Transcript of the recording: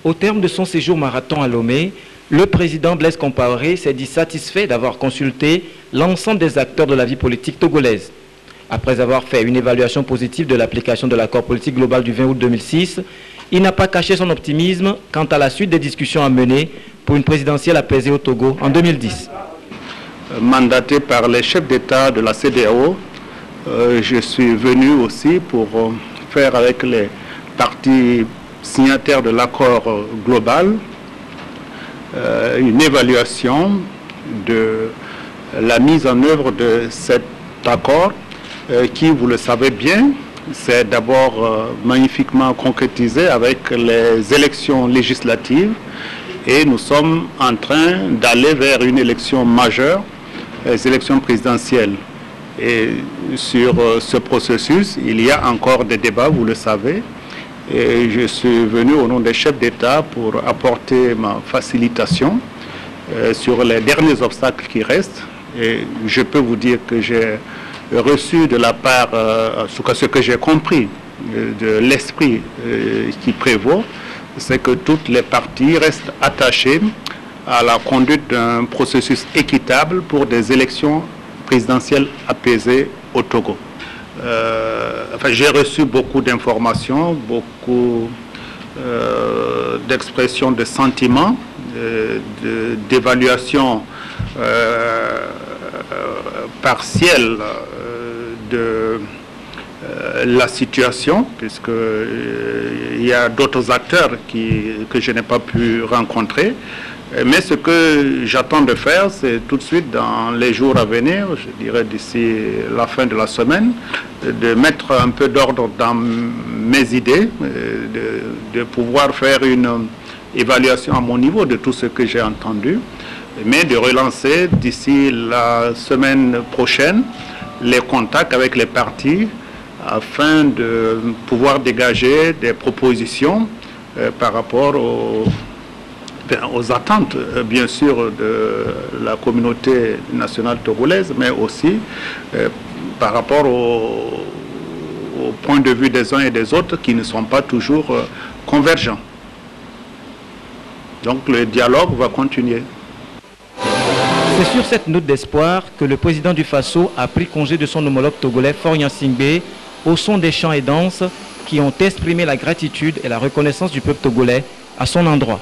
Au terme de son séjour marathon à Lomé, le président Blaise Compaoré s'est dit satisfait d'avoir consulté l'ensemble des acteurs de la vie politique togolaise. Après avoir fait une évaluation positive de l'application de l'accord politique global du 20 août 2006, il n'a pas caché son optimisme quant à la suite des discussions à mener pour une présidentielle apaisée au Togo en 2010. Mandaté par les chefs d'État de la CEDEAO, je suis venu aussi pour faire avec les partis signataires de l'accord global une évaluation de la mise en œuvre de cet accord qui, vous le savez bien, s'est d'abord magnifiquement concrétisé avec les élections législatives et nous sommes en train d'aller vers une élection majeure, les élections présidentielles. Et sur ce processus, il y a encore des débats, vous le savez. Et je suis venu au nom des chefs d'État pour apporter ma facilitation sur les derniers obstacles qui restent. Et je peux vous dire que j'ai reçu de la part, ce que j'ai compris de l'esprit qui prévaut, c'est que toutes les parties restent attachées à la conduite d'un processus équitable pour des élections présidentielles apaisées au Togo. J'ai reçu beaucoup d'informations, beaucoup d'expressions de sentiments, d'évaluations partielles de la situation, puisqu'il y a d'autres acteurs que je n'ai pas pu rencontrer. Mais ce que j'attends de faire, c'est tout de suite dans les jours à venir, je dirais d'ici la fin de la semaine, de mettre un peu d'ordre dans mes idées, de pouvoir faire une évaluation à mon niveau de tout ce que j'ai entendu, mais de relancer d'ici la semaine prochaine les contacts avec les partis afin de pouvoir dégager des propositions par rapport aux attentes, bien sûr, de la communauté nationale togolaise, mais aussi par rapport au point de vue des uns et des autres qui ne sont pas toujours convergents. Donc le dialogue va continuer. C'est sur cette note d'espoir que le président du Faso a pris congé de son homologue togolais Faure Gnassingbé au son des chants et danses qui ont exprimé la gratitude et la reconnaissance du peuple togolais à son endroit.